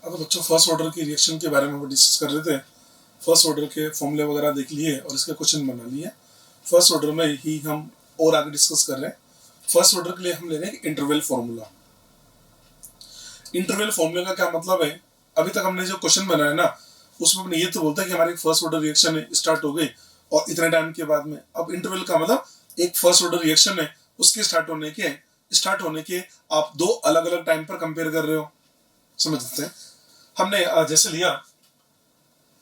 अब बच्चों first order की रिएक्शन के बारे में डिस्कस कर रहे थे। फर्स्ट ऑर्डर के फॉर्मूले वगैरह देख लिए और इसके क्वेश्चन बना लिए। फर्स्ट ऑर्डर में ही हम और आगे डिस्कस कर रहे हैं। फर्स्ट ऑर्डर के लिए हम ले रहे हैं इंटरवल फॉर्मूला। इंटरवल फॉर्मूले का क्या मतलब है? अभी तक हमने जो क्वेश्चन बनाया ना उसमें अपने ये तो बोलता है कि हमारी फर्स्ट ऑर्डर रिएक्शन स्टार्ट हो गई और इतने टाइम के बाद में। अब इंटरवल का मतलब एक फर्स्ट ऑर्डर रिएक्शन है, उसके स्टार्ट होने के आप दो अलग अलग टाइम पर कंपेयर कर रहे हो। समझ सकते हैं? हमने जैसे लिया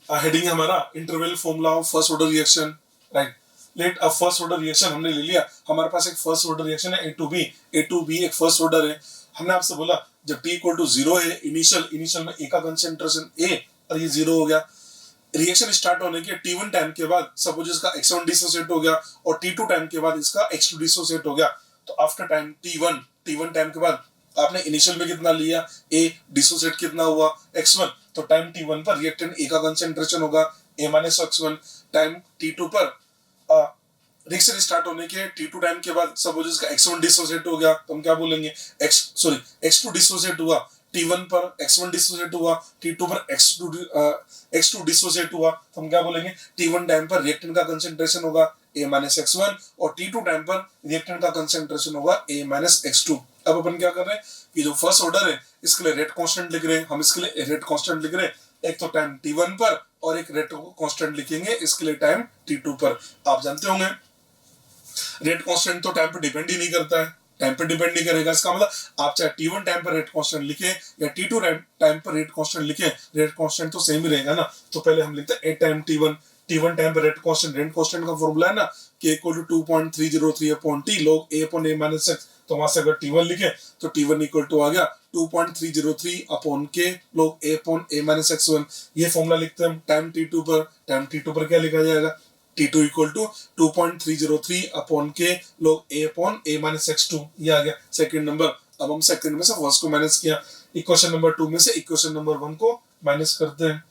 हेडिंग हमारा interval formula of first order reaction, right. Let a first order reaction हमने ले लिया। हमारे पास एक फर्स्ट ऑर्डर रिएक्शन है ए टू बी एक फर्स्ट ऑर्डर है। हमने आपसे बोला जब t इक्वल टू 0 है इनिशियल में ए का कंसेंट्रेशन ए और ये 0 हो गया। रिएक्शन स्टार्ट होने के t1 टाइम के बाद सपोज इसका x1 डिसोसिएट हो गया और t2 टाइम के बाद इसका x2 डिसोसिएट हो गया। तो आफ्टर टाइम t1 टाइम के बाद आपने इनिशियल में कितना लिया a, डिसोसिएट कितना हुआ x1। तो टाइम t1 पर रिएक्टेंट a का कंसेंट्रेशन होगा a minus x1। Time t2 पर रिएक्शन स्टार्ट होने के t2 टाइम के बाद सपोज इसका x1 डिसोसिएट हो गया तो हम क्या बोलेंगे x2 डिसोसिएट हुआ। t1 पर x1 डिसोसिएट हुआ, t2 पर x2 डिसोसिएट हुआ तो हम क्या बोलेंगे t1 टाइम पर रिएक्टेंट का कंसंट्रेशन होगा a माइनस x1 और t2 टाइम पर रिएक्टेंट का कंसंट्रेशन होगा a माइनस x2। अब अपन क्या कर रहे हैं कि जो फर्स्ट ऑर्डर है इसके लिए रेट कांस्टेंट लिख रहे हैं। हम इसके लिए रेट कांस्टेंट लिख रहे हैं, एक तो टाइम t1 पर और एक रेट कांस्टेंट लिखेंगे इसके लिए टाइम t2 पर। आप जानते होंगे रेट कांस्टेंट तो टाइम पे डिपेंड ही नहीं करता है, टाइम पे डिपेंड नहीं करेगा। इसका मतलब आप चाहे t1 टाइम पर रेट कांस्टेंट लिखे या t2 टाइम पर रेट कांस्टेंट लिखे, रेट कांस्टेंट तो सेम ही रहेगा ना। तो पहले हम लिखते हैं a टाइम t1 टाइम पर रेट कांस्टेंट का फॉर्मूला है ना k equal to 2.303 upon t log a upon a minus x। तो वहां से अगर t1 लिखे तो t1 इक्वल टू आ गया 2.303 upon k log a upon a minus x1। ये फॉर्मूला लिखते हैं हम टाइम t2 पर क्या लिखा जाएगा t2 equal to 2.303 upon k log a upon a minus x2। ये आ गया सेकंड नंबर। अब हम सेकंड में से फर्स्ट को माइनस किया, इक्वेशन नंबर 2 में से इक्वेशन नंबर 1 को माइनस करते हैं।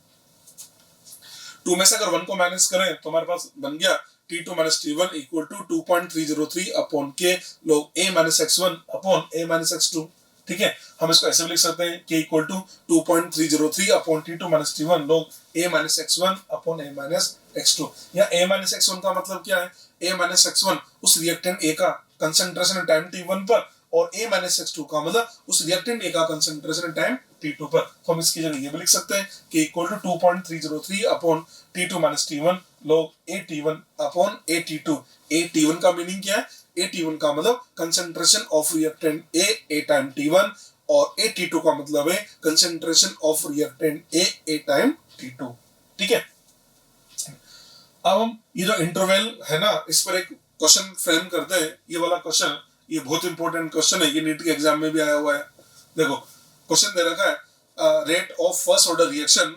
2 में से अगर 1 को माइनस करें तो हमारे पास बन गया t2 minus t1 equal to 2.303 upon k log a minus x1 upon a minus x2। ठीक है, हम इसको ऐसे भी लिख सकते हैं k equal to 2.303 upon t2 minus t1 log a minus x1 upon a minus x2। या a minus x1 का मतलब क्या है? a minus x1 उस रिएक्टेंट a का कंसंट्रेशन टाइम t1 पर और a minus x2 का मतलब उस रिएक्टेंट a का कंसंट्रेशन टाइम t2 पर। तो हम इसकी जगह ये भी लिख सकते हैं कि equal to 2.303 upon t2 minus t1 log at1 upon at2। at1 का मीनिंग क्या है? at1 का मतलब concentration of reactant a time t1 और at2 का मतलब है concentration of reactant a time t2। ठीक है, अब हम ये जो इंटरवल है ना इस पर एक क्वेश्चन फ्रेम करते हैं। ये वाला क्वेश्चन ये बहुत इंपॉर्टेंट क्वेश्चन है, ये नीट के एग्जाम में भी आया हुआ है। देखो क्वेश्चन दे रखा है rate of first order reaction.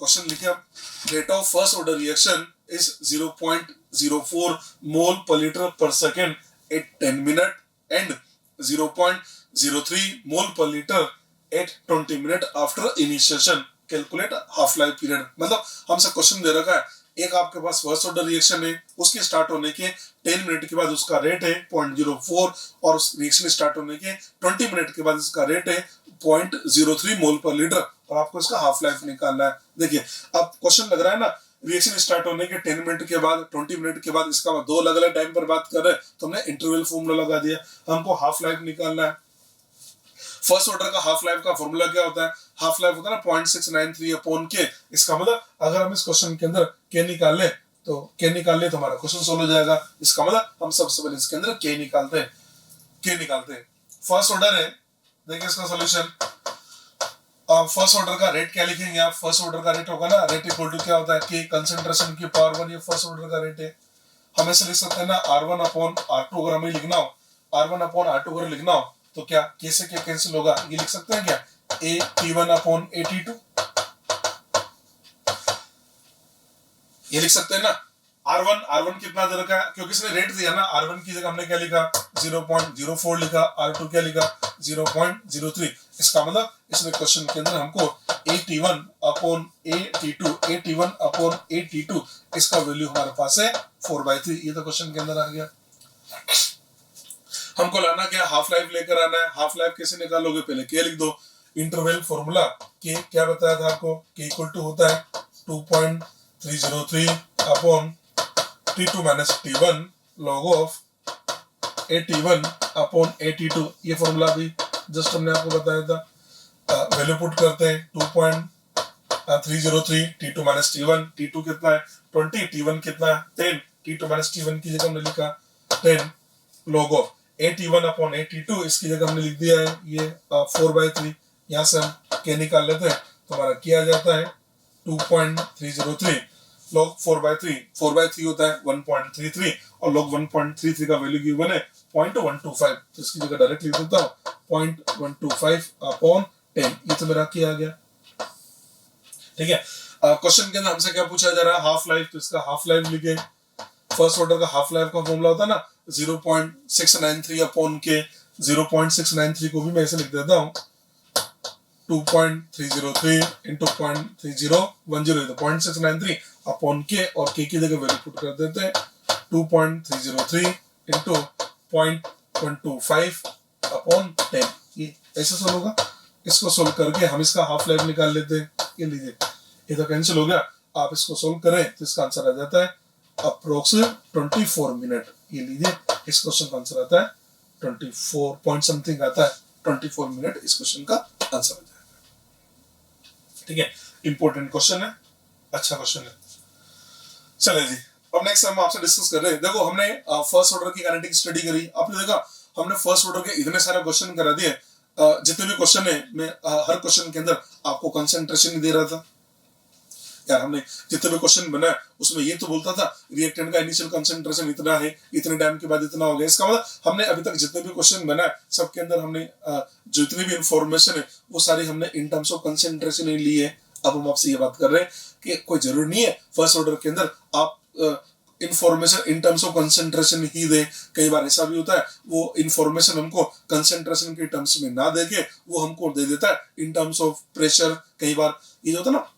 Question लिखे हम rate of first order reaction is 0.04 मोल पर लीटर पर सेकेंड एट 10 मिनट एंड 0.03 मोल पर litre at 20 minute after initiation. Calculate half life period. मतलब हमसे क्वेश्चन दे रखा है एक आपके पास फर्स्ट ऑर्डर रिएक्शन है, उसके स्टार्ट होने के 10 मिनट के बाद उसका रेट है 0.04 और उस रिएक्शन स्टार्ट होने के 20 मिनट के बाद इसका रेट है 0.03 मोल पर लीटर और आपको इसका हाफ लाइफ निकालना है। देखिए अब क्वेश्चन लग रहा है ना रिएक्शन स्टार्ट होने के 10 मिनट के बाद 20 मिनट के बाद, इसका दो अलग अलग टाइम पर बात कर रहे हैं तो हमने इंटरवल फॉर्मूला लगा दिया। हमको हाफ लाइफ निकालना है। फर्स्ट ऑर्डर का हाफ लाइफ का फॉर्मूला क्या होता है? हाफ लाइफ होता है ना 0.693 अपॉन के। इसका मतलब अगर हम इस क्वेश्चन के अंदर के निकाल ले तो हमारा क्वेश्चन सोल्व हो जाएगा। इसका मतलब हम सबसे पहले इसके अंदर के निकालते हैं। फर्स्ट ऑर्डर है, देखिए इसका सॉल्यूशन। फर्स्ट ऑर्डर का रेट क्या लिखेंगे आप? फर्स्ट ऑर्डर का रेट होगा ना रेट इक्वल टू क्या होता है कि कंसंट्रेशन की पावर 1, ये फर्स्ट ऑर्डर का रेट है। हम ऐसे लिख सकते हैं ना r1 अपॉन r2। अगर हमें लिखना हो r1 अपॉन r2 अगर लिखना हो तो क्या k से क्या कैंसिल होगा? ये लिख सकते हैं क्या at1 अपॉन at2। ये लिख सकते हैं ना r1 कितना दे रखा है क्योंकि इसने रेट दिया ना। r1 की जगह हमने क्या लिखा 0.04 लिखा, r2 क्या लिखा 0.03। इसका मतलब इसमें क्वेश्चन के अंदर हमको at1 अपॉन at2 इसका वैल्यू हमारे पास है 4/3। ये तो क्वेश्चन के अंदर आ गया। हमको लाना क्या हाफ लाइफ लेकर आना है। हाफ लाइफ कैसे निकालोगे? पहले के लिख दो इंटरवल फॉर्मूला के क्या बताया था आपको, के इक्वल टू होता है 2.303 upon T2 minus T1 log of AT1 upon AT2। ये फॉर्मूला भी जस्ट हमने आपको बताया था। वैल्यू पुट करते हैं 2.303 T2 माइनस T1, T2 कितना है 20, T1 कितना है 10, T2 माइनस T1 की जगह हमने लिखा 10 log of AT1 upon AT2, इसकी जगह हमने लिख दिया है ये 4/3। यहाँ से हम के निकाल लेते हैं तो हमारा क्या जाता है 2.303 log 4/3, 4/3 होता है 1.33 और log 1.33 का वैल्यू गिवन है 0.125, तो इसकी जगह डायरेक्ट लिख देता हूँ 0.125 अपॉन 10। ये तो मेरा क्या आ गया, ठीक है। क्वेश्चन के अंदर हमसे क्या पूछा जा रहा है, हाफ लाइफ, तो इसका हाफ लाइफ लिखे। फर्स्ट ऑर्डर का हाफ लाइफ का फॉर्मूला होता है ना 0.693 अपॉन के, 0.693 को भी मैं ऐसे लिख देता हूँ 2.303 इंटू 0.3010, तो 0.693 अपॉन के, और के की जगह वैल्यू पुट कर देते हैं 2.303 इंटू 0.125 अपॉन 10। ये ऐसे सोल्व होगा। इसको सोल्व करके हम इसका हाफ लाइफ निकाल लेते हैं। ये लीजिए, ये तो कैंसिल हो गया। आप इसको सोल्व करें तो इसका आंसर आ जाता है अप्रोक्स 24 मिनट। ये लीजिए, इस क्वेश्चन का आंसर आता है 24 पॉइंट समथिंग आता है, 24 मिनट इस क्वेश्चन का आंसर आ जाएगा। ठीक है, इंपॉर्टेंट क्वेश्चन है, अच्छा क्वेश्चन है। चले जी, अब नेक्स्ट हम आपसे डिस्कस कर रहे हैं। देखो, हमने फर्स्ट ऑर्डर की काइनेटिक स्टडी करी। आपने देखा हमने फर्स्ट ऑर्डर के इतने सारे क्वेश्चन करा दिए। जितने भी क्वेश्चन है मैं हर क्वेश्चन के अंदर आपको कंसंट्रेशन नहीं दे रहा था यार। हमने जितने भी क्वेश्चन बनाए उसमें ये तो बोलता था रिएक्टेंट का इनिशियल कंसंट्रेशन इतना है, इतने टाइम के बाद इतना हो गया। इसका मतलब हमने अभी तक जितने भी क्वेश्चन बनाए सबके अंदर हमने जितनी भी इंफॉर्मेशन है वो सारी हमने इन टर्म्स ऑफ कंसंट्रेशन ही ली है। अब हम आपसे ये बात कर रहे हैं कि कोई जरूरी नहीं है फर्स्ट ऑर्डर के अंदर आप information in terms of concentration ही दे। कई बार ऐसा भी होता है वो इंफॉर्मेशन हमको कंसंट्रेशन के टर्म्स में ना देके वो हमको दे देता है इन टर्म्स ऑफ प्रेशर। कई बार ये जो होता है ना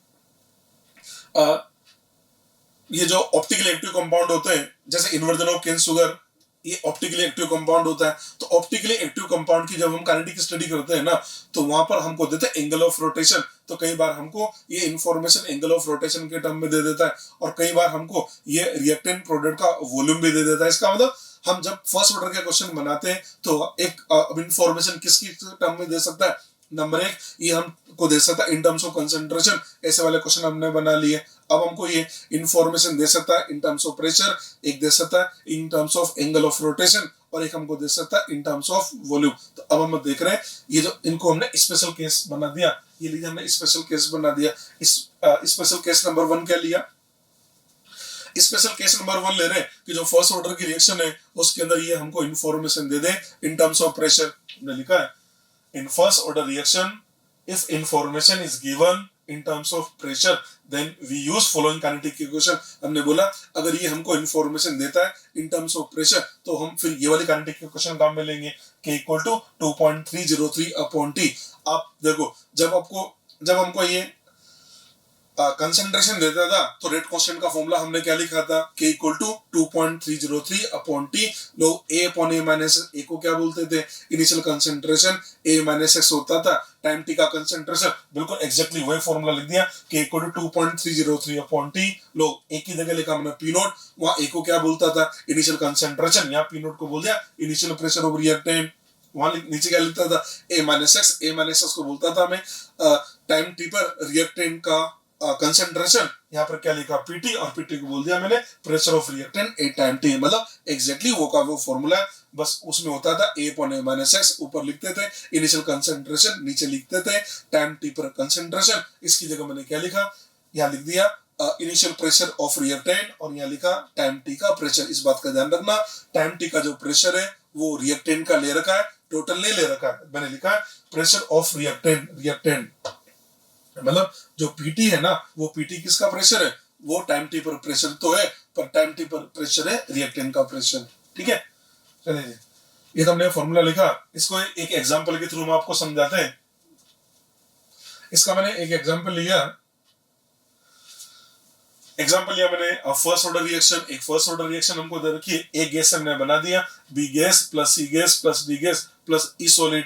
ये जो ऑप्टिकली एक्टिव कंपाउंड होते हैं, जैसे इन्वर्जन ऑफ केन शुगर, ये ऑप्टिकली एक्टिव कंपाउंड होता है। तो ऑप्टिकली एक्टिव कंपाउंड की जब हम काइनेटिक स्टडी करते हैं ना, तो वहां पर हमको देते हैं एंगल ऑफ रोटेशन। तो कई बार हमको ये इंफॉर्मेशन एंगल ऑफ रोटेशन के टर्म में दे देता है, और कई बार हमको ये रिएक्टेंट प्रोडक्ट का वॉल्यूम भी दे देता है। इसका मतलब हम जब फर्स्ट ऑर्डर के क्वेश्चन बनाते हैं तो एक इंफॉर्मेशन किसकी टर्म में दे सकता है, नंबर एक ये हमको दे सकता है इन टर्म्स ऑफ कंसंट्रेशन। ऐसे वाले क्वेश्चन हमने बना लिए। अब हमको ये इंफॉर्मेशन दे सकता है इन टर्म्स ऑफ प्रेशर, एक दे सकता है इन terms of angle of rotation, और एक हमको दे सकता है इन टर्म्स ऑफ वॉल्यूम। तो अब हम देख रहे हैं ये जो इनको हमने स्पेशल केस बना दिया। ये लीजिए, हमने स्पेशल केस बना दिया। इस स्पेशल केस नंबर 1 क्या लिया, स्पेशल केस नंबर 1 ले रहे हैं कि जो फर्स्ट ऑर्डर की रिएक्शन है उसके अंदर ये हमको information they they in terms of pressure. हमने लिखा है in first order reaction if information is given in terms of pressure then we use following kinetic equation। हमने बोला अगर ये हमको इंफॉर्मेशन देता है इन टर्म्स ऑफ प्रेशर तो हम फिर ये वाली काइनेटिक इक्वेशन काम में लेंगे, k equal to 2.303 upon t। आप देखो जब हमको ये कंसंट्रेशन देता था तो रेट कांस्टेंट का फॉर्मूला हमने क्या लिखा था, k equal to 2.303 upon t। Log a upon a minus a को क्या बोलते थे, initial concentration, a minus x होता था टाइम t का कंसंट्रेशन। बिल्कुल एग्जैक्टली वही फॉर्मूला लिख दिया, k equal to 2.303 upon t। Log a की जगह लिखा हमने p नॉट, वहां a को क्या बोलता था इनिशियल कंसंट्रेशन, यहाँ p नॉट को बोल दिया इनिशियल प्रेशर ऑफ रिएक्टेंट। वहां नीचे क्या लिखता था a माइनस x को बोलता था हमें टाइम t पर रिएक्टेंट का कंसंट्रेशन। यहाँ पर क्या लिखा पीटी, और पीटी को बोल दिया मैंने pressure of reactant A time T. मतलब एग्जैक्टली वो का वो फॉर्मूला है, बस उसमें होता था a upon a minus x, ऊपर लिखते थे इनिशियल कंसंट्रेशन, नीचे लिखते थे टाइम टी पर कंसंट्रेशन। इसकी जगह मैंने क्या लिखा, यहाँ लिख दिया इनिशियल प्रेशर ऑफ रिएक्टेंट, और यहाँ लिखा टाइम टी का प्रेशर। इस बात का ध्यान रखना, टाइम टी का जो प्रेशर है वो रिएक्टेंट का ले रखा है, टोटल नहीं ले रखा है। मैंने लिखा प्रेशर ऑफ रिएक्टेंट मतलब जो पीटी है ना, वो पीटी किसका प्रेशर है, वो टाइम टी पर प्रेशर तो है, पर टाइम टी पर प्रेशर है रिएक्टेंट का प्रेशर। ठीक है, चलिए ये तो हमने फॉर्मूला लिखा। इसको एक एग्जांपल के थ्रू हम आपको समझाते हैं। इसका मैंने एक एग्जांपल लिया मैंने फर्स्ट ऑर्डर रिएक्शन। एक फर्स्ट ऑर्डर रिएक्शन हमको दे रखी है, एक गैस हमने बना दिया B gas plus C gas plus D gas plus E solid.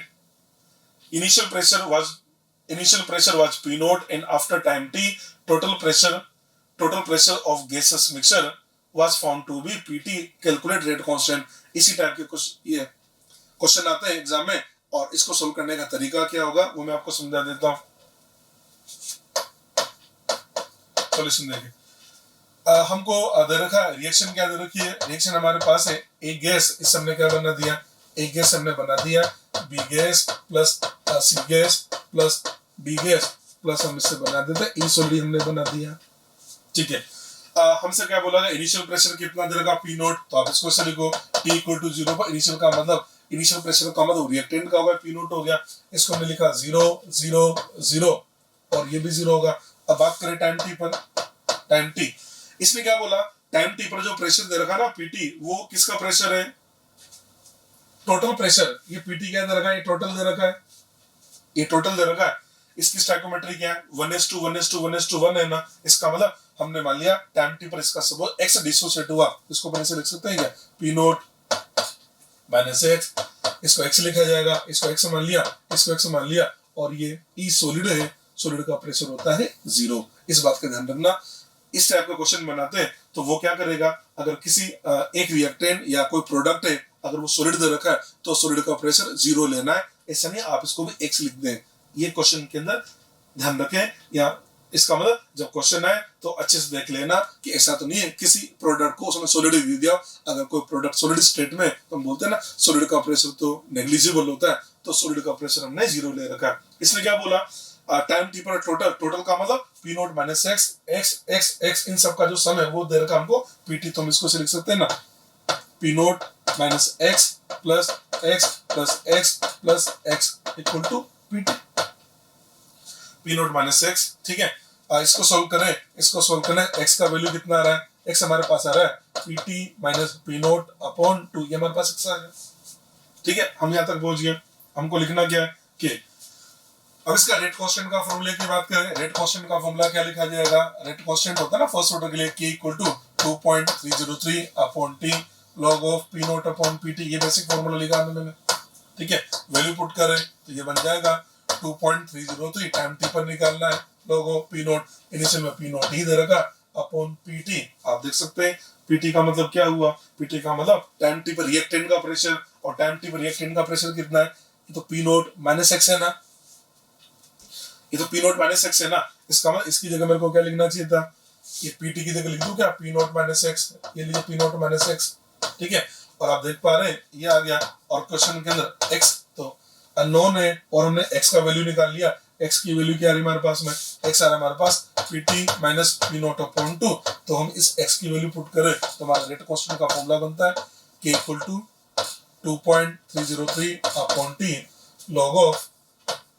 Initial pressure was initial pressure was P naught and after time t total pressure of gaseous mixture was found to be PT. Calculate rate constant. इसी type के कुछ ये question आते हैं exam में और इसको solve करने का तरीका क्या होगा वो मैं आपको समझा देता हूँ। सॉल्यूशन देखिए, हमको दे रखा है रिएक्शन, क्या दे रखी है, रिएक्शन हमारे पास है एक गैस, इस हमने क्या बना दिया, एक गैस हमने बना दिया B gas plus C gas plus D gas plus हम इससे बना देते हैं ई सॉलिड हमने बना दिया। ठीक है, हमसे क्या बोला गया, इनिशियल प्रेशर कितना दे रखा पी नोट, तो आप इसको से लिखो टी इक्वल टू 0 पर इनिशियल का मतलब, इनिशियल प्रेशर का मतलब रिएक्टेंट का होगा पी नोट हो गया, इसको हमने लिखा 0 0 0 और ये भी 0 होगा। अब बात करें टाइम टी पर, टाइम टी इसमें क्या बोला, टाइम टी पर जो प्रेशर दे रखा ना पीटी, वो किसका प्रेशर है, टोटल प्रेशर, ये पीटी क्या दे रखा है, ये टोटल दे रखा है, ये टोटल दे रखा है। इसकी स्टोइकोमेट्री क्या है 1:1:1:1 है ना, इसका मतलब हमने मान लिया टाइम टी पर इसका सब x डिसोसिएट हुआ, इसको अपन ऐसे लिख सकते हैं क्या, p नोट माइनस x, इसको x लिखा जाएगा, इसको x मान लिया, इसको x मान लिया और ये E सॉलिड है, सॉलिड का प्रेशर होता है 0। इस बात का ध्यान रखना। इस टाइप का क्वेश्चन बनाते हैं तो वो क्या करेगा, अगर किसी एक रिएक्टेंट या कोई प्रोडक्ट है अगर वो सॉलिड दे रखा है तो सॉलिड का प्रेशर 0 लेना है, ऐसा नहीं आप इसको भी x लिख दें। ये क्वेश्चन के अंदर ध्यान रखें, या इसका मतलब जब क्वेश्चन आए तो अच्छे से देख लेना कि ऐसा तो नहीं है किसी प्रोडक्ट को उसने सॉलिड दे दिया, अगर कोई प्रोडक्ट सॉलिड स्टेट में तो हम बोलते हैं ना सॉलिड का प्रेशर तो नेग्लिजिबल होता है, तो सॉलिड का प्रेशर हमने 0 ले रखा है। इसने क्या बोला, टाइम टी पर टोटल, टोटल का मतलब P naught minus X X X X इन सब का जो सम है वो दे रखा हमको पीटी, तो हम इसको से लिख सकते हैं ना P naught minus X plus X plus X plus X equal to PT, P naught minus X. ठीक है, इसको सोल्व करें, इसको सोल्व करें, एक्स का वैल्यू कितना आ रहा है, एक्स हमारे पास आ रहा है PT minus P naught upon 2, ये हमारे पास एक्स आ गया। ठीक है, हम यहाँ तक पहुंच गए। हमको लिखना क्या है कि अब इसका रेट कांस्टेंट का फॉर्मूले की बात करें, रेट कांस्टेंट का फॉर्मूला क्या लिखा जाएगा, रेट कांस्टेंट होता है ना फर्स्ट ऑर्डर के लिए k equal to 2.303 upon t log of p naught upon pt, ये बेसिक फॉर्मूला लिखा मैंने। ठीक है, वैल्यू पुट करें तो ये बन जाएगा 2.303 टाइम t पर निकालना है log of p not, initial में p नॉट ही दे रखा अपॉन pt, आप देख सकते हैं pt का मतलब क्या हुआ, pt का मतलब टाइम t पर रिएक्टेंट का प्रेशर, और टाइम t पर रिएक्टेंट का प्रेशर कितना है, ये तो p नॉट माइनस x है ना, ये तो पी नोट माइनस एक्स है ना, इसका मतलब इसकी जगह मेरे को क्या लिखना चाहिए था, ये पीटी की जगह लिख दूं क्या पी नोट माइनस एक्स, ये लीजिए पी नोट माइनस एक्स। ठीक है, और आप देख पा रहे हैं ये आ गया, और क्वेश्चन के अंदर एक्स तो अननोन है और हमने एक्स का वैल्यू निकाल लिया, एक्स की वैल्यू क्या आ रही हमारे पास में, एक्स आ रहा है हमारे पास PT minus P naught upon 2, तो हम इस एक्स की वैल्यू पुट करें तो हमारा रेट कांस्टेंट का फॉर्मूला बनता है k equal to 2.303 upon t log of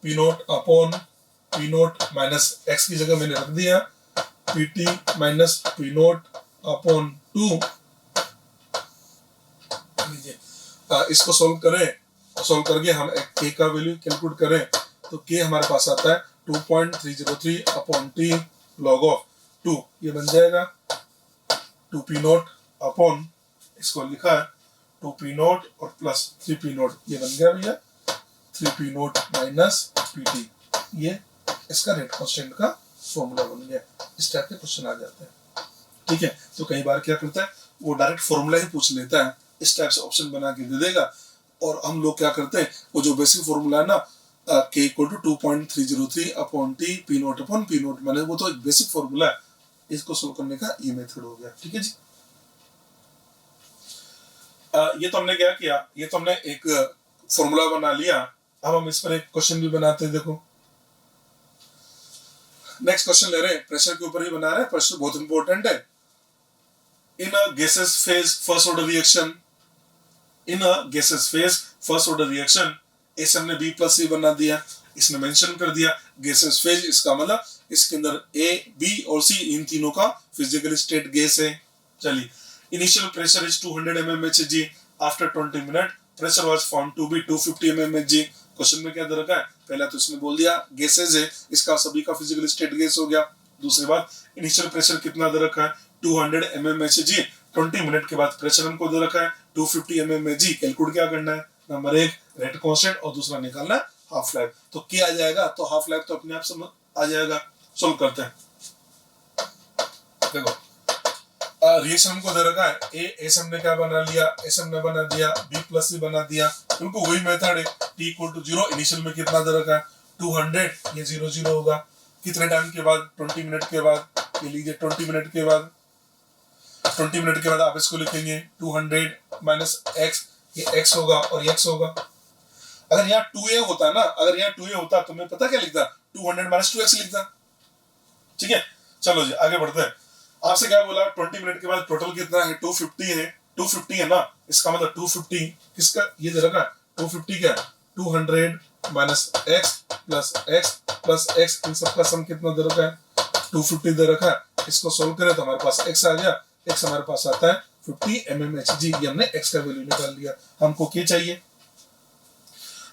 P naught upon P naught minus X की जगह मैंने रख दिया PT minus P naught upon 2। इसको सोल्व करें, सोल्व करके हम k का वैल्यू कैलकुलेट करें तो k हमारे पास आता है 2.303 अपॉन t log ऑफ 2, ये बन जाएगा 2p नोट अपॉन, इसको लिखा है 2p नोट और प्लस 3p नोट, ये बन गया भैया 3p नोट माइनस pt, ये इसका रेट कांस्टेंट का फॉर्मूला बन गया। इस टाइप के क्वेश्चन आ जाते हैं। ठीक है, तो कई बार क्या करता है वो डायरेक्ट फॉर्मूला ही पूछ लेता है, इस टाइप से ऑप्शन बना के दे देगा, और हम लोग क्या करते हैं वो जो बेसिक फॉर्मूला है ना k equal to 2.303 upon t P naught upon P naught, मैंने वो तो एक बेसिक फॉर्मूला है, इसको सोल्व करने का ये मेथड हो गया। ठीक है जी, ये तो हमने क्या किया, ये तो हमने एक फॉर्मूला बना लिया, अब हम इस पर एक क्वेश्चन भी बनाते हैं। देखो नेक्स्ट क्वेश्चन ले रहे हैं, प्रेशर के ऊपर ही बना रहे हैं, प्रेशर बहुत इंपॉर्टेंट है। In a gases phase first order reaction, in a gases phase first order reaction, ऐसे हमने बी प्लस सी बना दिया, इसने मेंशन कर दिया गैसेस फेज, इसका मतलब इसके अंदर ए बी और सी इन तीनों का फिजिकल स्टेट गैस है। चलिए, initial pressure is 200 mmHg, after 20 minute pressure was found to be 250 mmHg। Question में क्या दे रखा है, पहला तो इसमें बोल दिया गैसेज है, इसका सभी का फिजिकल स्टेट गैस हो गया। दूसरी बात, इनिशियल प्रेशर कितना दे रखा है 200 mmHg, 20 मिनट के बाद प्रेशर हमको दे रखा है 250 mmHg। कैलकुलेट क्या करना है, नंबर 1 रेट कांस्टेंट और दूसरा निकालना है हाफ लाइफ, तो के आ जाएगा, तो हाफ लाइफ तो अपने आप समझ आ जाएगा। सोल्व करते हैं। देखो रिएक्शन हमको दे रखा है, एस हमने क्या बना लिया, एस हमने बना दिया, बी प्लस सी बना दिया, बिल्कुल वही मेथड है। टी इक्वल टू 0, इनिशियल में कितना दे रखा है 200, ये 0 0 होगा। कितने टाइम के बाद, 20 मिनट के बाद, ये लीजिए 20 मिनट के बाद, 20 मिनट के बाद आप इसको लिखेंगे 200 माइनस एक्स, ये एक्स होगा और ये एक्स होगा। अगर यहाँ 2a होता ना, अगर यहाँ 2a होता तो मैं पता क्या लिखता, 200 माइनस 2x लिखता। ठीक है, चलो जी आगे बढ़ते हैं। आपसे क्या बोला, 20 मिनट के बाद टोटल कितना है 250 है, 250 है ना, इसका मतलब 250 किसका, ये दे रखा है 250 क्या है 200 minus X plus X plus X, इन सबका सम कितना दे रखा है 250 दे रखा है। इसको सोल्व करें तो हमारे पास x आ गया, x हमारे पास आता है 50 mmHg, ये हमने x का वैल्यू निकाल लिया। हमको k चाहिए,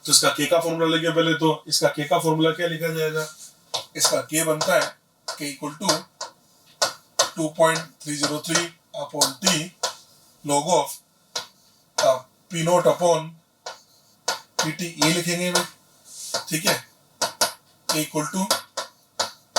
तो इसका k का फॉर्मूला लेंगे पहले। तो इसका k का फॉर्मूला क्या लिखा जाएगा, इसका k बनता है k equal to 2.303 upon t log of p naught upon pt, ये लिखेंगे भाई। ठीक है, k इक्वल टू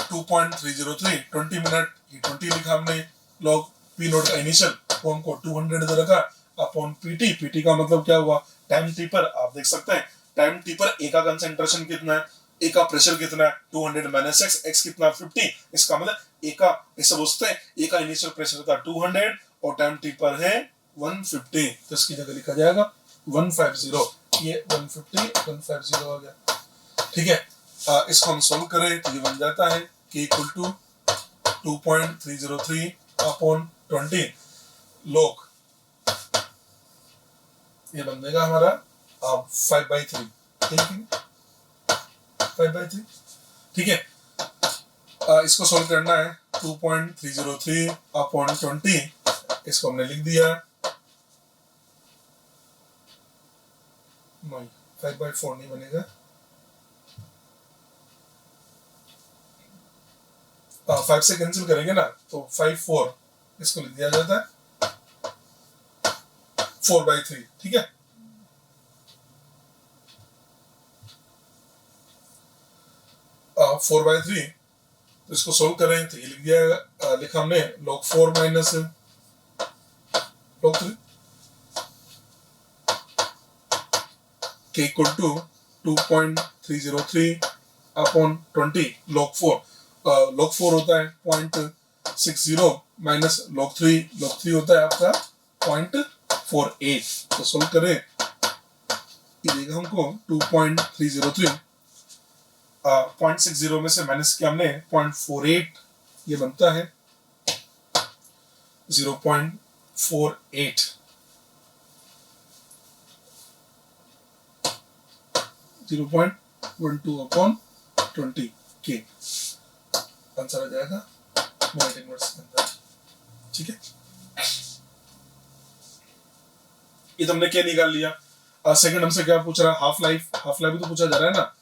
2.303, 20 मिनट, ये 20 लिखा हमने, log p नॉट का इनिशियल फॉर्म को 200 दे रखा अपॉन pt, pt का मतलब क्या हुआ टाइम t पर। आप देख सकते हैं टाइम t पर a का कंसंट्रेशन कितना है, a का प्रेशर कितना है 200 माइनस x, x कितना 50, इसका मतलब a का, ऐसा बोलते हैं a का इनिशियल प्रेशर था 200 और टाइम t पर है 150, तो इसकी जगह लिखा जाएगा 150, ये 150 हो गया। ठीक है, इसको हम सोल्व करें तो ये बन जाता है k equal to 2.303 upon 20 log, ये बन जाएगा हमारा 5/3, 5/3। ठीक है, इसको सोल्व करना है 2.303 अपॉन 20, इसको हमने लिख दिया 5/4 नहीं बनेगा, 5 से कैंसिल करेंगे ना तो 5/4, इसको लिख दिया जाता है 4/3। ठीक है, फोर बाई थ्री, तो इसको सोल्व करें तो ये लिख दिया, लिखा हमने log 4 minus log 3, k equal to 2.303 upon 20 log 4, log 4 होता है 0.60 माइनस log 3 होता है आपका 0.48, तो सोल्व करें ये देगा हमको 2.303, 0.60 में से माइनस किया हमने 0.48, ये बनता है 0.48, 0.12 अपॉन 20 के आंसर आ जाएगा मिनट इनवर्स के अंदर। ठीक है, ये तुमने क्या निकाल लिया। सेकंड हमसे क्या पूछ रहा है, हाफ लाइफ, हाफ लाइफ भी तो पूछा जा रहा है ना।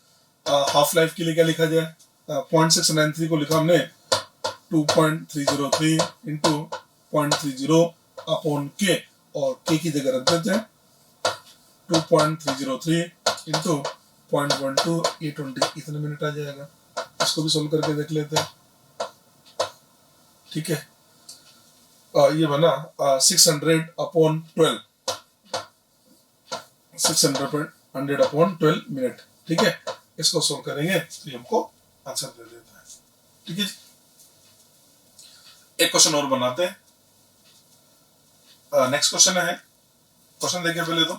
हाफ लाइफ के लिए क्या लिखा जाए, 0.693 को लिखा हमने 2.303 इंटू 0.30 अपॉन के, और के की जगह रख देते हैं 2.303 इंटू 0.12, ये 20, इतने मिनट आ जाएगा। इसको भी सोल्व करके देख लेते हैं। ठीक है, ये बना 600 अपॉन 12, 600 अपॉन 12 मिनट। ठीक है, इसको सोल्व करेंगे तो ये हमको आंसर दे देता है। ठीक है जी, एक क्वेश्चन और बनाते हैं। नेक्स्ट क्वेश्चन है, क्वेश्चन देखिए पहले तो,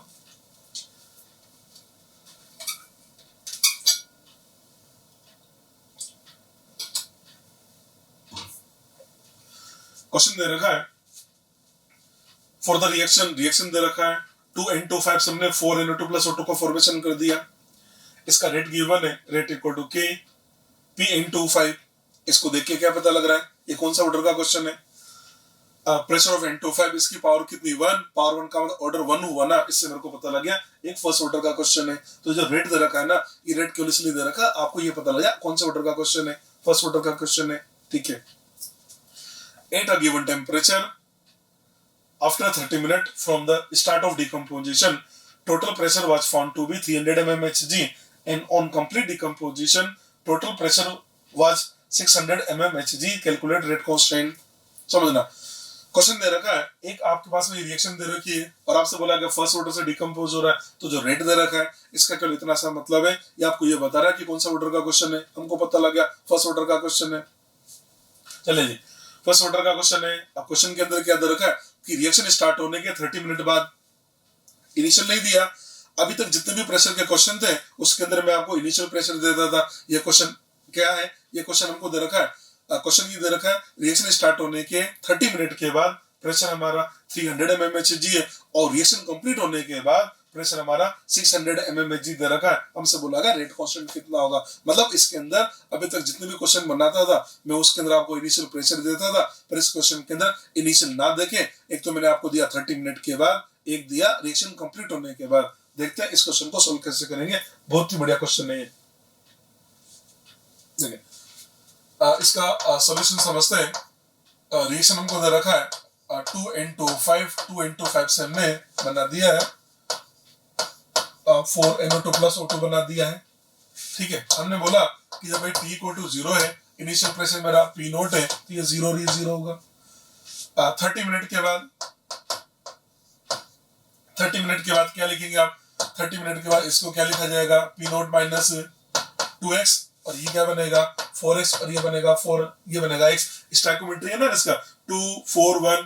क्वेश्चन दे रखा है फॉर द रिएक्शन दे रखा है 2N25 से हमने 4NO2 प्लस O2 का फॉर्मेशन कर दिया। इसका रेट गिवन है, rate equal to K P/N25। इसको देख के क्या पता लग रहा है, ये कौन सा ऑर्डर का क्वेश्चन है। प्रेशर ऑफ N25, इसकी पावर कितनी 1, पावर 1 का मतलब ऑर्डर 1 हुआ ना, इससे मेरे को पता लग गया एक फर्स्ट ऑर्डर का क्वेश्चन है। तो जो रेट दे रखा है ना, ये रेट क्यों इसलिए दे रखा है, आपको ये पता लग गया कौन सा ऑर्डर का क्वेश्चन है, फर्स्ट ऑर्डर का क्वेश्चन है। ठीक है, at a given temperature after 30 minutes from the start of decomposition, total pressure was found to be 300 mmHg and on complete decomposition total pressure was 600 mmHg. Calculate rate constant. समझना, question दे रखा है, एक आपके पास में reaction दे रखी है और आपसे बोला कि फर्स्ट ऑर्डर से डिकम्पोज हो रहा है, तो जो रेट दे रखा है इसका केवल इतना सा मतलब है, ये आपको ये बता रहा है कि कौन सा ऑर्डर का क्वेश्चन है। हमको पता लग गया फर्स्ट ऑर्डर का क्वेश्चन है। चलिए जी, फर्स्ट ऑर्डर का क्वेश्चन है। अब क्वेश्चन के अंदर क्या दे रखा है कि रिएक्शन स्टार्ट होने के 30 मिनट बाद, इनिशियल नहीं दिया, अभी तक जितने भी प्रेशर के क्वेश्चन थे उसके अंदर मैं आपको इनिशियल प्रेशर देता था। ये क्वेश्चन क्या है, ये क्वेश्चन हमको दे रखा है, क्वेश्चन ये दे रखा है रिएक्शन स्टार्ट होने के 30 मिनट के बाद प्रेशर हमारा 300 mmHg है और रिएक्शन कंप्लीट होने के बाद प्रेशर हमारा 600 mmHg दे रखा है। हमसे बोला गया रेट कांस्टेंट कितना होगा। मतलब इसके अंदर अभी तक जितने भी क्वेश्चन बनाता था मैं उसके अंदर आपको इनिशियल प्रेशर देता था, पर इस क्वेश्चन के अंदर इनिशियल ना देके एक तो मैंने आपको दिया 30 मिनट के बाद, एक दिया रिएक्शन कंप्लीट होने के बाद। देखते हैं इस क्वेश्चन को सोल्व कैसे करेंगे, बहुत ही बढ़िया क्वेश्चन है ये। देखिए इसका सॉल्यूशन समझते हैं। रिएक्शन हमको दे रखा है 2N2 से हमने बना दिया है 4NO2 प्लस O2 बना दिया है। ठीक है, हमने बोला कि जब भाई T इक्वल टू 0 है, इनिशियल प्रेशर मेरा P नोट है, तो ये 0 होगा। 30 मिनट के बाद क्या लिखेंगे आप? 30 मिनट के बाद इसको क्या लिखा जाएगा? P नोट माइनस 2x और ये क्या बनेगा 4x और ये बनेगा 4, ये बनेगा x। स्टोइकोमेट्री है ना इसका 2 4 1,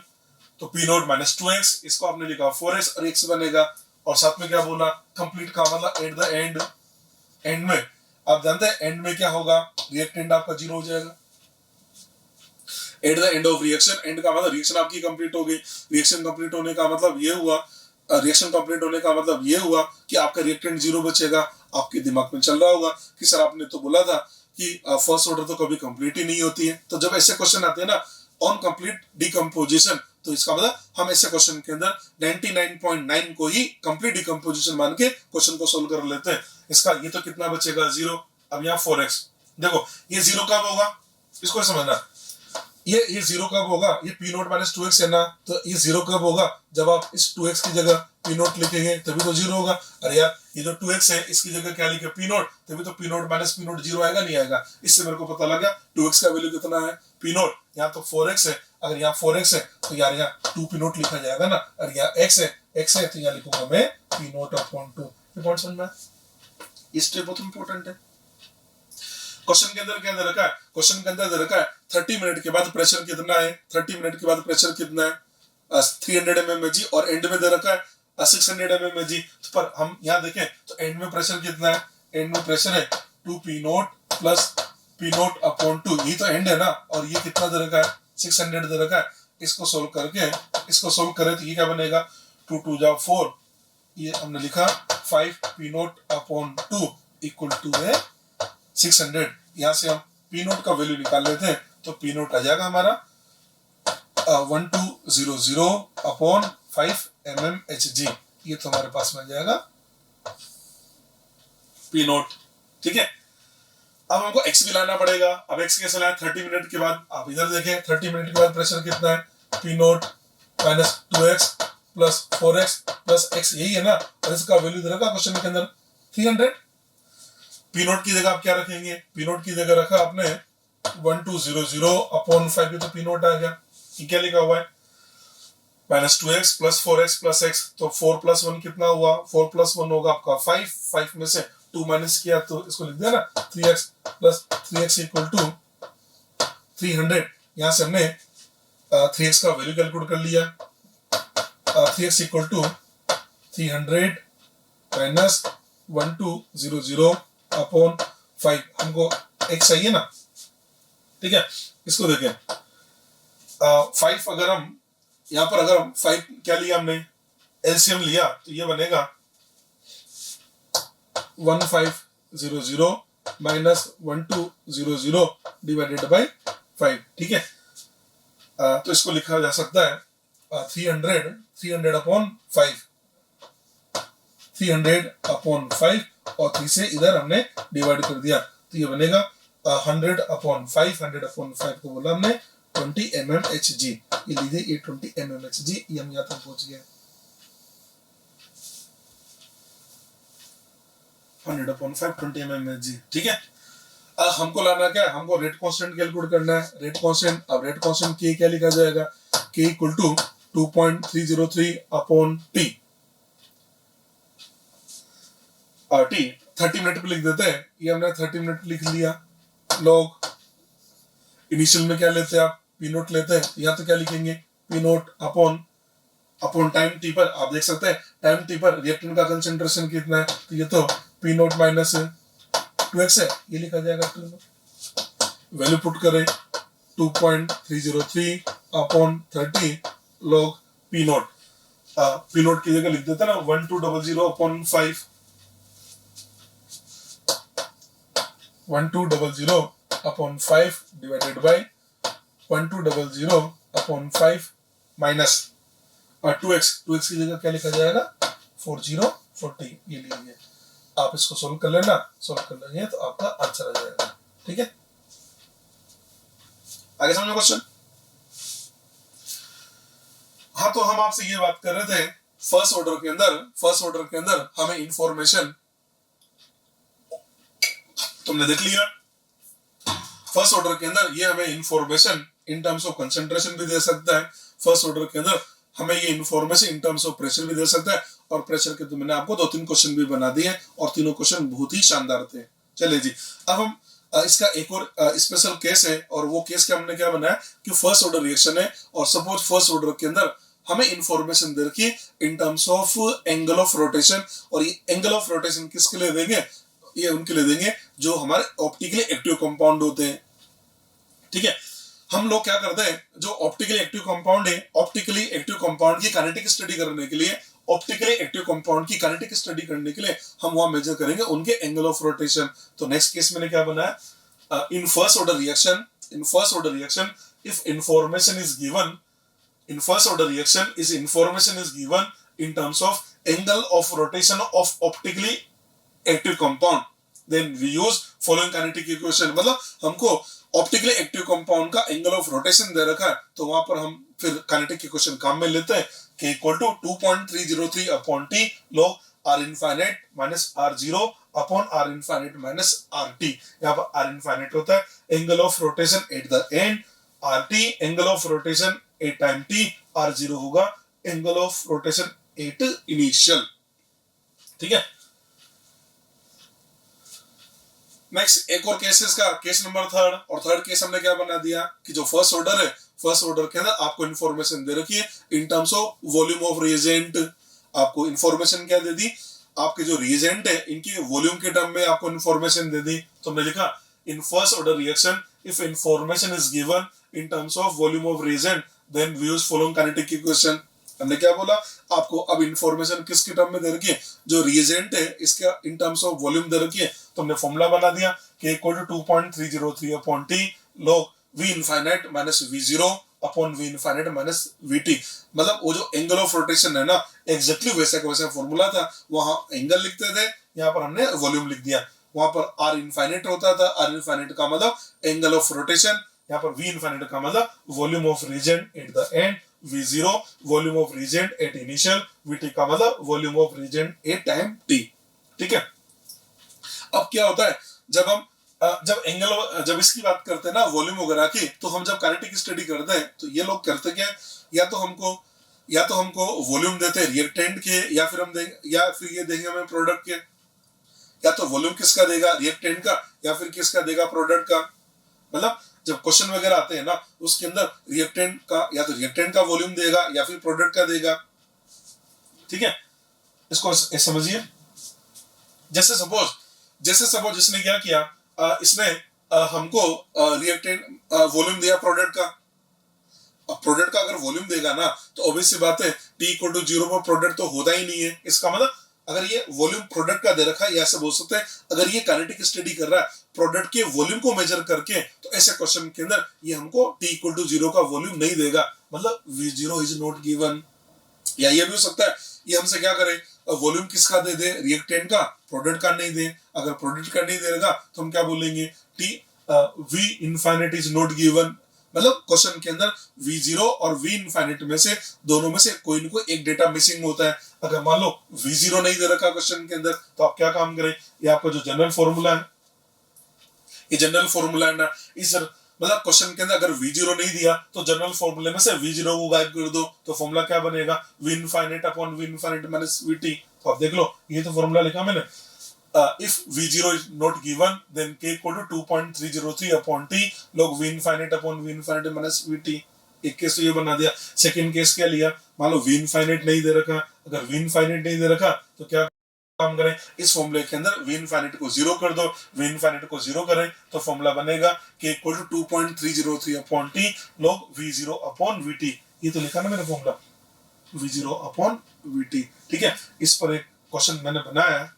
तो P नोट माइनस 2x, इसको आपने लिखा 4x और x बनेगा। और साथ में क्या बोला, कंप्लीट का मतलब एट द एंड में आप जानते हैं एंड में क्या होगा, रिएक्टेंट आपका 0 हो जाएगा। Eight the end of reaction, and का मतलब रिएक्शन आपकी कंप्लीट हो गई। रिएक्शन कंप्लीट होने का मतलब ये हुआ, रिएक्शन कंप्लीट होने का मतलब ये हुआ कि आपका रिएक्टेंट 0 बचेगा। आपके दिमाग में चल रहा होगा कि सर आपने तो बोला था कि फर्स्ट ऑर्डर तो कभी कंप्लीट ही नहीं होती है। तो जब ऐसे क्वेश्चन आते हैं ना ऑन कंप्लीट डिकम्पोजिशन, तो इसका मतलब हम ऐसे क्वेश्चन के अंदर 99.9 को ही कंप्लीट डिकम्पोजिशन मान के क्वेश्चन को सोल्व कर लेते हैं। इसका ये तो कितना बचेगा 0। अब यहाँ 4x, देखो ये 0 कब होगा इसको समझना, ये 0 कब होगा, ये P नोट माइनस 2x है ना, तो ये 0 कब होगा जब आप इस 2x की जगह P नोट लिखेंगे तभी तो 0 होगा। अरे यार ये जो 2x है इसकी जगह क्या लिखे P नोट, तभी तो P note minus P note 0 आएगा, नहीं आएगा। इससे मेरे को पता लग गया 2x का वैल्यू कितना है, P नोट यहाँ तो 4x है, अगर यहाँ 4x है तो यार यहाँ 2 P नोट लिखा जाएगा ना, और यहाँ x है तो यहाँ लिखूंगा मैं P नोट अपॉन 2। ये पॉइंट समझ में, ये स्टेप बहुत इंपॉर्टेंट है। क्वेश्चन के अंदर क्या दे रखा है, क्वेश्चन के अंदर दे रखा है 30 मिनट के बाद प्रेशर कितना है, 30 मिनट के बाद प्रेशर कितना है 300 mmHg और एंड में दे रखा है 600 mmHg। पर हम यहाँ देखें तो एंड में प्रेशर कितना है, एंड में प्रेशर है 2P note plus P note upon 2, ये तो एंड है ना, और ये कितना दे रखा है 600 दे रखा है। इसको सोल्व करें तो ये क्या बनेगा 2 2 जा 4, ये हमने लिखा 5P note upon 2 equal to है 600। यहाँ से हम P नोट का वैल्यू निकाल लेते हैं तो P नोट आ जाएगा हमारा 1200 अपॉन 5 mmHg, ये तो हमारे पास में आ जाएगा P नोट। ठीक है, अब हमको x भी लाना पड़ेगा। अब x कैसे लाए, 30 मिनट के बाद आप इधर देखें 30 मिनट के बाद प्रेशर कितना है P note minus 2x plus 4x plus x, यही है ना, और इसका वैल्यू दे रखा क्वेश्चन के अंदर 300। P नोट की जगह आप क्या रखेंगे, P नोट की जगह रखा आपने 1200 अपॉन 5, तो P नोट आ गया। ये क्या लिखा हुआ है minus 2x plus 4x plus x, तो 4 प्लस 1 कितना हुआ, 4 प्लस 1 होगा आपका 5 में से 2 माइनस किया तो इसको लिख दिया ना 3x plus 3x equal to 300। यहाँ से हमने 3x का वैल्यू कैलकुलेट कर लिया, 3x equal to 300 minus 1200 upon 5, हमको x चाहिए ना। ठीक है, इसको देखें 5 अगर हम यहाँ पर अगर हम 5 क्या लिया हमने एलसीएम लिया तो ये बनेगा 1500 माइनस 1200 डिवाइडेड बाई 5। ठीक है, तो इसको लिखा जा सकता है 300 अपॉन 5, 300 अपॉन 5 और 3 से इधर हमने डिवाइड कर दिया तो ये बनेगा 100 अपॉन 5 को बोला हमने 20 mmHg। ये लीजिए ये 20 mmHg, ये हम यहाँ तक पहुंच गए। 100/5 20 mmHg, ठीक है। अब हमको लाना क्या है, हमको रेट कांस्टेंट कैलकुलेट करना है। रेट कांस्टेंट, अब रेट कांस्टेंट के क्या लिखा जाएगा, k equal to 2.303 upon t, और t 30 मिनट पे लिख देते हैं, ये हमने 30 मिनट लिख लिया। लॉग इनिशियल में क्या लेते हैं आप, पी नोट लेते हैं, यहाँ तो क्या लिखेंगे, P naught upon time T पर। आप देख सकते हैं टाइम टी पर रिएक्टेंट का कंसंट्रेशन कितना है, तो ये तो पी नोट माइनस 2x है, ये लिखा जाएगा। वैल्यू पुट करें 2.303 upon 30 log P note. P note की जगह लिख देते हैं ना 1200 upon 5, 1200 upon 5 divided by 1200 upon 5 minus 2x की जगह क्या लिखा जाएगा 4040, ये लीजिए। आप इसको सोल्व कर लेना, सोल्व कर लेंगे तो आपका आंसर आ जाएगा, ठीक है। आगे समझो क्वेश्चन। हाँ, तो हम आपसे ये बात कर रहे थे फर्स्ट ऑर्डर के अंदर हमें इंफॉर्मेशन, तुमने देख लिया फर्स्ट ऑर्डर के अंदर ये हमें information in terms of concentration भी दे सकता है। फर्स्ट ऑर्डर के अंदर हमें ये information in terms of pressure भी दे सकता है, और प्रेशर के तो मैंने आपको 2-3 क्वेश्चन भी बना दिए, और तीनों क्वेश्चन बहुत ही शानदार थे। चलिए जी, अब हम इसका एक और स्पेशल केस है, और वो केस का हमने क्या बनाया कि फर्स्ट ऑर्डर रिएक्शन है, और सपोज फर्स्ट ऑर्डर के अंदर हमें इंफॉर्मेशन दे रखी है इन terms of angle of rotation, और ये एंगल ऑफ रोटेशन किसके लिए देंगे, ये उनके लिए देंगे जो हमारे ऑप्टिकली एक्टिव कंपाउंड होते हैं, ठीक है। हम लोग क्या करते हैं, जो ऑप्टिकली एक्टिव कंपाउंड है, ऑप्टिकली एक्टिव कंपाउंड की काइनेटिक स्टडी करने के लिए, ऑप्टिकली एक्टिव कंपाउंड की काइनेटिक स्टडी करने के लिए हम वहां मेजर करेंगे उनके एंगल ऑफ रोटेशन। तो नेक्स्ट केस मैंने क्या बनाया, in first order reaction if information is given, in first order reaction is information is given in terms of angle of rotation of optically active compound, then we use following kinetic equation. मतलब हमको optically active compound का angle of rotation दे रखा है, तो वहां पर हम फिर काइनेटिक इक्वेशन काम में लेते हैं, k equal to 2.303 upon t log r infinite minus r0 upon r infinite minus rt। यहाँ पर r इनफाइनाइट होता है angle of rotation at the end, rt angle of rotation at time t, r0 होगा angle of rotation at initial, ठीक है। Next एक और cases का, केस नंबर थर्ड, और थर्ड केस हमने क्या बना दिया कि जो फर्स्ट ऑर्डर है, फर्स्ट ऑर्डर के अंदर आपको इंफॉर्मेशन दे रखी है इन terms of volume of reagent. आपको इंफॉर्मेशन क्या दे दी, आपके जो रिएजेंट है इनकी वॉल्यूम के टर्म में आपको इंफॉर्मेशन दे दी। तो हमने लिखा in first order reaction if information is given in terms of volume of reagent then we use following kinetic equation. हमने क्या बोला, आपको अब इंफॉर्मेशन किसके टर्म में दे रखी है, जो रिएजेंट है इसका इन टर्म्स ऑफ वॉल्यूम दे रखी है, तो हमने फॉर्मूला बना दिया k equal to 2.303 upon t log v infinite minus v0 upon v infinite minus vt। मतलब वो जो एंगल ऑफ रोटेशन है ना, एग्जैक्टली वैसा का वैसा फॉर्मूला था, वहां एंगल लिखते थे, यहाँ पर हमने वॉल्यूम लिख दिया। वहां पर r इनफाइनाइट होता था, r इनफाइनाइट का मतलब एंगल ऑफ रोटेशन, यहाँ पर v इनफाइनाइट का मतलब volume of reagent at the end, v0 volume of reagent at initial, vt का मतलब volume of reagent at time t, ठीक है। अब क्या होता है, जब इसकी बात करते हैं ना वॉल्यूम वगैरह की, तो हम जब काइनेटिक स्टडी करते हैं तो ये लोग करते क्या, या तो हमको वॉल्यूम देते हैं रिएक्टेंट के, या फिर ये देंगे हमें प्रोडक्ट के। या तो वॉल्यूम किसका देगा, रिएक्टेंट का, या फिर किसका देगा, प्रोडक्ट का। मतलब जब क्वेश्चन वगैरह आते हैं ना, उसके अंदर रिएक्टेंट का, या तो रिएक्टेंट का वॉल्यूम देगा या फिर प्रोडक्ट का देगा, ठीक है। इसको समझिए। जैसे सपोज इसने क्या किया, इसने हमको रिएक्टेंट वॉल्यूम दिया प्रोडक्ट का। अब प्रोडक्ट का अगर वॉल्यूम देगा ना, तो ऑब्वियस सी बात है t इक्वल टू 0 पर प्रोडक्ट तो होता ही नहीं है। इसका मतलब अगर ये वॉल्यूम प्रोडक्ट का दे रखा है, ऐसा बोल सकते हैं, अगर ये काइनेटिक स्टडी कर रहा है प्रोडक्ट के वॉल्यूम को मेजर करके, तो ऐसे क्वेश्चन के अंदर ये हमको t इक्वल टू 0 का वॉल्यूम नहीं देगा, मतलब v0 इज नॉट गिवन। या ये भी हो सकता है ये हमसे क्या करे, वॉल्यूम किसका दे दे, रिएक्टेंट का, प्रोडक्ट का नहीं दे। अगर प्रोडक्ट का नहीं देगा तो हम क्या बोलेंगे, v infinite is not given, मतलब क्वेश्चन के अंदर v0 और v इनफाइनाइट में से दोनों में से कोई ना कोई एक डेटा मिसिंग होता है। अगर मान लो v0 नहीं दे रखा क्वेश्चन के अंदर तो आप क्या काम करें, ये आपका जो जनरल फॉर्मूला है, ये जनरल फॉर्मूला है ना, इस मतलब क्वेश्चन के अंदर अगर v0 नहीं दिया तो जनरल फॉर्मूले में से v0 को गायब कर दो, तो फॉर्मूला क्या बनेगा, v infinite upon v infinite minus vt। तो आप देख लो ये तो फॉर्मूला लिखा मैंने, if v0 is not given then k equal to 2.303 upon t log v infinite upon v infinite minus vt। एक केस तो ये बना दिया। सेकंड केस क्या लिया, मान लो v infinite नहीं दे रखा, अगर v infinite नहीं दे रखा तो क्या काम करें, इस फॉर्मूले के अंदर v infinite को 0 कर दो, v infinite को 0 करें तो फॉर्मूला बनेगा k equal to 2.303 upon t log v0 upon vt। ये तो लिखा ना मेरा फॉर्मूला v0 upon vt, ठीक है। इस पर एक क्वेश्चन मैंने बनाया,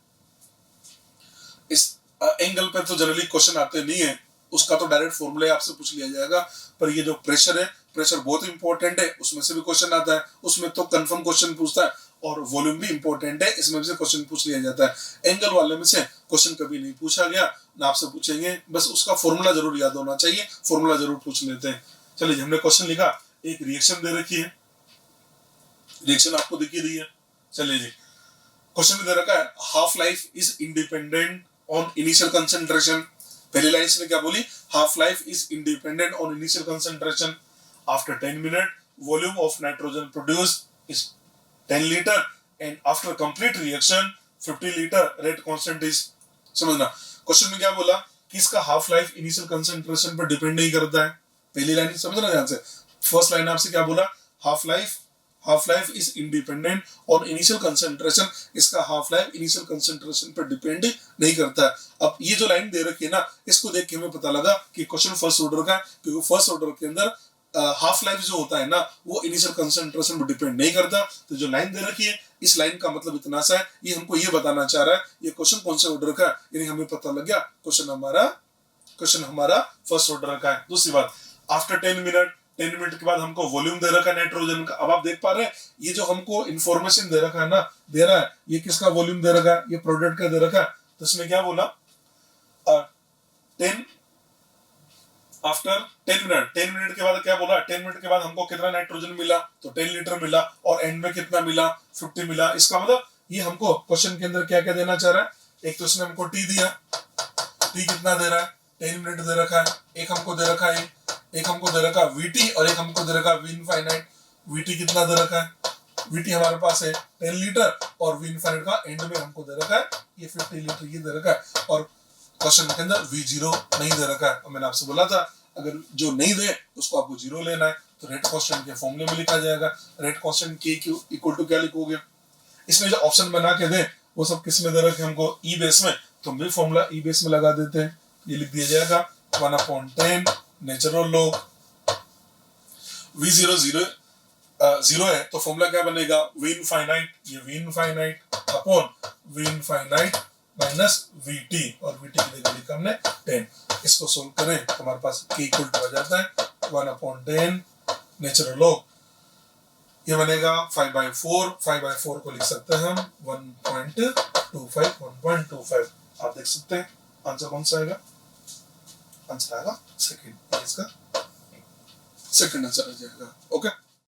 इस एंगल पर तो जनरली क्वेश्चन आते नहीं है, उसका तो डायरेक्ट फॉर्मूला आपसे पूछ लिया जाएगा, पर ये जो प्रेशर है, प्रेशर बहुत इंपॉर्टेंट है, उसमें से भी क्वेश्चन आता है, उसमें तो कंफर्म क्वेश्चन पूछता है, और वॉल्यूम भी इंपॉर्टेंट है, इसमें से क्वेश्चन पूछ लिया जाता है। एंगल वाले में से क्वेश्चन कभी नहीं पूछा गया ना आपसे पूछेंगे, बस उसका फॉर्मूला जरूर याद होना चाहिए, फॉर्मूला जरूर पूछ लेते हैं। चलिए हमने क्वेश्चन लिखा, एक रिएक्शन दे रखी है, रिएक्शन आपको दिखी रही है। चलिए जी, क्वेश्चन में दे रखा है half life is independent on initial concentration. पहली लाइन इसने क्या बोली, half life is independent on initial concentration. After 10 minute volume of nitrogen produced is 10 litre and after complete reaction 50 litre, rate constant is. समझना question में क्या बोला कि इसका हाफ लाइफ इनिशियल कंसंट्रेशन पर डिपेंड नहीं करता है। पहली लाइन समझना ध्यान से, फर्स्ट लाइन आपसे क्या बोला, half life is independent on initial concentration, इसका हाफ लाइफ इनिशियल कंसंट्रेशन पर डिपेंड नहीं करता है। अब ये जो लाइन दे रखी है ना, इसको देख के हमें पता लगा कि क्वेश्चन फर्स्ट ऑर्डर का है, क्योंकि फर्स्ट ऑर्डर के अंदर हाफ लाइफ जो होता है ना वो इनिशियल कंसंट्रेशन पर डिपेंड नहीं करता। तो जो लाइन दे रखी है, इस लाइन का मतलब इतना सा है, ये हमको ये बताना चाह रहा है ये क्वेश्चन कौन से ऑर्डर का है, यानी हमें पता लग गया क्वेश्चन हमारा फर्स्ट ऑर्डर का है। दूसरी बात, आफ्टर 10 मिनट के बाद हमको वॉल्यूम दे रखा है नाइट्रोजन का। अब आप देख पा रहे हैं ये जो हमको इंफॉर्मेशन दे रखा है ना, दे रहा है ये किसका वॉल्यूम दे रखा है, ये प्रोडक्ट का दे रखा है। तो इसमें क्या बोला, 10 आफ्टर 10 मिनट के बाद क्या बोला, 10 मिनट के बाद हमको कितना नाइट्रोजन मिला, तो 10 लीटर मिला, और एंड में कितना मिला, 50 मिला। इसका मतलब ये हमको क्वेश्चन के अंदर क्या क्या देना चाह रहा है, एक तो इसने हमको टी दिया, टी कितना दे रहा है, 10 मिनट दे रखा है, एक हमको दे रखा है, एक हमको दे रखा वीटी, और एक हमको दे रखा वी इनफाइनाइट। वीटी कितना दे रखा है, वीटी हमारे पास है 10 लीटर, और वी इनफाइनाइट का एंड में हमको दे रखा है ये 50 लीटर ये दे रखा है, और क्वेश्चन के अंदर v0 नहीं दे रखा है। और मैंने आपसे बोला था अगर जो नहीं दे उसको आपको 0 लेना है, तो रेट कांस्टेंट के फॉर्मूले में लिखा जाएगा, rate constant k equal to क्या लिखोगे, इसमें जो ऑप्शन बना के दे वो सब किस में दे रखे हमको, ई बेस में, तो हम भी फॉर्मूला ई बेस में लगा देते हैं। ये लिख दिया जाएगा 1/10 नेचुरल लॉग v0 0 है, तो फॉर्मूला क्या बनेगा, v इनफाइनाइट, ये v infinite upon v infinite minus vt, और vt की जगह लिखा हमने 10। इसको सोल्व करें तो हमारे पास k इक्वल टू आ जाता है 1/10 नेचुरल लॉग, ये बनेगा 5/4 को लिख सकते हैं हम 1.25। आप देख सकते हैं आंसर कौन सा आएगा, आंसर आएगा सेकंड, इसका सेकंड आंसर आ जाएगा। ओके।